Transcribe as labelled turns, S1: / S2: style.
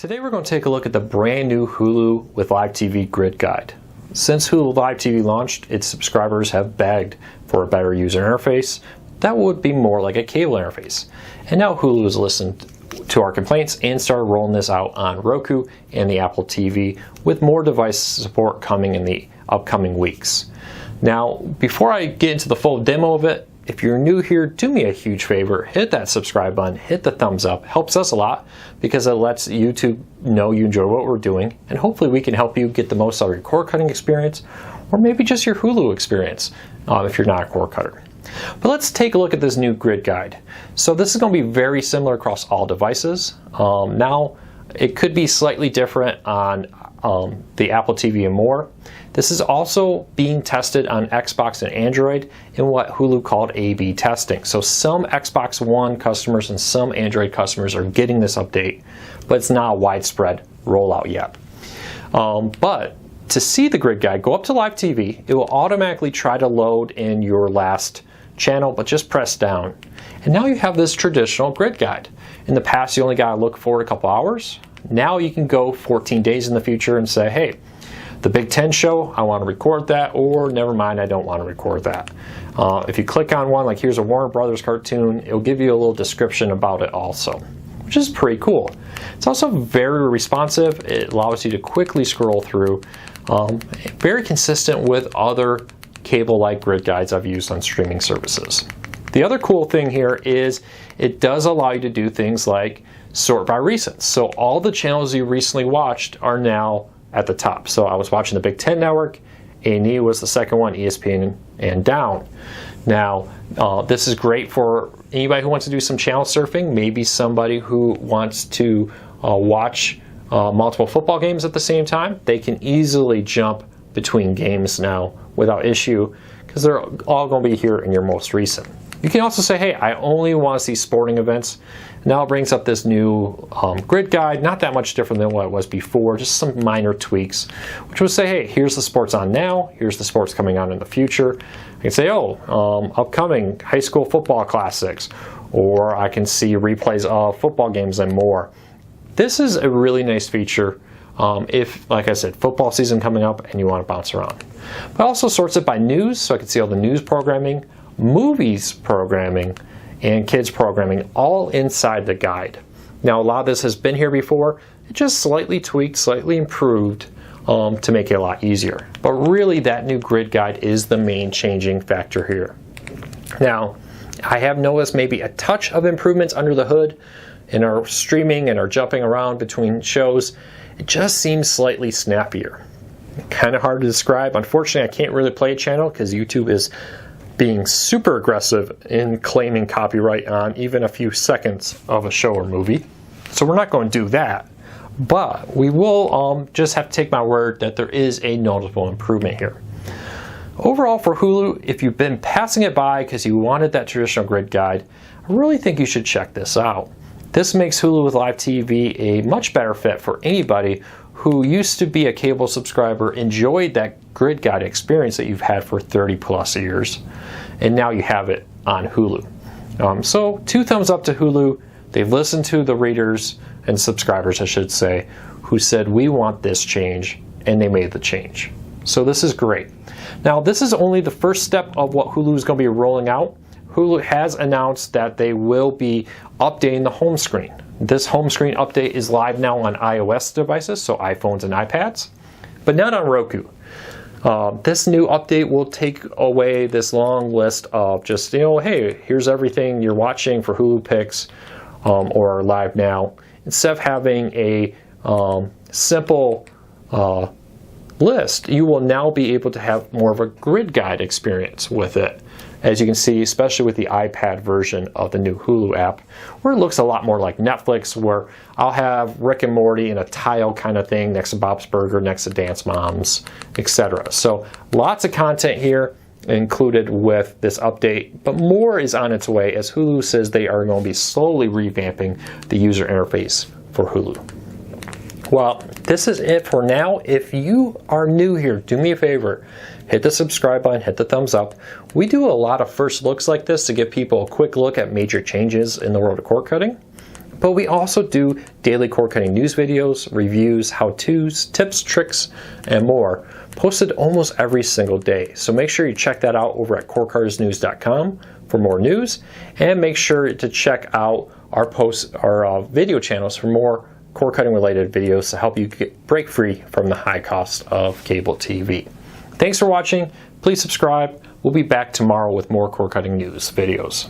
S1: Today we're going to take a look at the brand new Hulu with Live TV Grid Guide. Since Hulu Live TV launched, its subscribers have begged for a better user interface that would be more like a cable interface. And now Hulu has listened to our complaints and started rolling this out on Roku and the Apple TV, with more device support coming in the upcoming weeks. Now, before I get into the full demo of it, if you're new here, do me a huge favor, hit that subscribe button, hit the thumbs up. Helps us a lot because it lets YouTube know you enjoy what we're doing, and hopefully we can help you get the most out of your cord cutting experience, or maybe just your Hulu experience if you're not a cord cutter. But let's take a look at this new grid guide. So this is going to be very similar across all devices. Now, it could be slightly different on the Apple TV and more. This is also being tested on Xbox and Android in what Hulu called A/B testing. So some Xbox One customers and some Android customers are getting this update, but it's not a widespread rollout yet. But to see the grid guide, go up to Live TV. It will automatically try to load in your last channel, but just press down. And now you have this traditional grid guide. In the past, you only got to look forward a couple hours. Now you can go 14 days in the future and say, hey, the Big Ten show, I want to record that, or never mind, I don't want to record that. If you click on one, like here's a Warner Brothers cartoon, it'll give you a little description about it also, which is pretty cool. It's also very responsive. It allows you to quickly scroll through. Very consistent with other cable-like grid guides I've used on streaming services. The other cool thing here is it does allow you to do things like sort by recent. So all the channels you recently watched are now at the top. So I was watching the Big Ten Network, A&E was the second one, ESPN, and down. Now, this is great for anybody who wants to do some channel surfing, maybe somebody who wants to watch multiple football games at the same time. They can easily jump between games now without issue because they're all going to be here in your most recent. You can also say, hey, I only want to see sporting events. Now it brings up this new grid guide, not that much different than what it was before, just some minor tweaks, which would say, hey, here's the sports on now, here's the sports coming on in the future. I can say, upcoming high school football classics, or I can see replays of football games and more. This is a really nice feature if, like I said, football season coming up and you want to bounce around. But also sorts it by news, so I can see all the news programming, movies programming, and kids programming all inside the guide. Now a lot of this has been here before, it just slightly tweaked, slightly improved to make it a lot easier. But really that new grid guide is the main changing factor here. Now I have noticed maybe a touch of improvements under the hood in our streaming and our jumping around between shows. It just seems slightly snappier. Kind of hard to describe. Unfortunately I can't really play a channel because YouTube is being super aggressive in claiming copyright on even a few seconds of a show or movie. So we're not going to do that. But we will just have to take my word that there is a notable improvement here. Overall for Hulu, if you've been passing it by because you wanted that traditional grid guide, I really think you should check this out. This makes Hulu with Live TV a much better fit for anybody who used to be a cable subscriber, enjoyed that grid guide experience that you've had for 30 plus years, and now you have it on Hulu. So 2 thumbs up to Hulu. They've listened to the readers and subscribers, I should say, who said we want this change, and they made the change. So this is great. Now this is only the first step of what Hulu is going to be rolling out. Hulu has announced that they will be updating the home screen. This home screen update is live now on iOS devices, so iPhones and iPads, but not on Roku. This new update will take away this long list of just, hey, here's everything you're watching for Hulu Picks or Live Now. Instead of having a simple list, you will now be able to have more of a grid guide experience with it. As you can see, especially with the iPad version of the new Hulu app, where it looks a lot more like Netflix, where I'll have Rick and Morty in a tile kind of thing next to Bob's Burger, next to Dance Moms, etc. So lots of content here included with this update, but more is on its way as Hulu says they are going to be slowly revamping the user interface for Hulu. Well, this is it for now. If you are new here, do me a favor. Hit the subscribe button, hit the thumbs up. We do a lot of first looks like this to give people a quick look at major changes in the world of cord cutting. But we also do daily cord cutting news videos, reviews, how-tos, tips, tricks, and more, posted almost every single day. So make sure you check that out over at cordcuttersnews.com for more news, and make sure to check out our video channels for more cord cutting related videos to help you break free from the high cost of cable TV. Thanks for watching. Please subscribe. We'll be back tomorrow with more cord cutting news videos.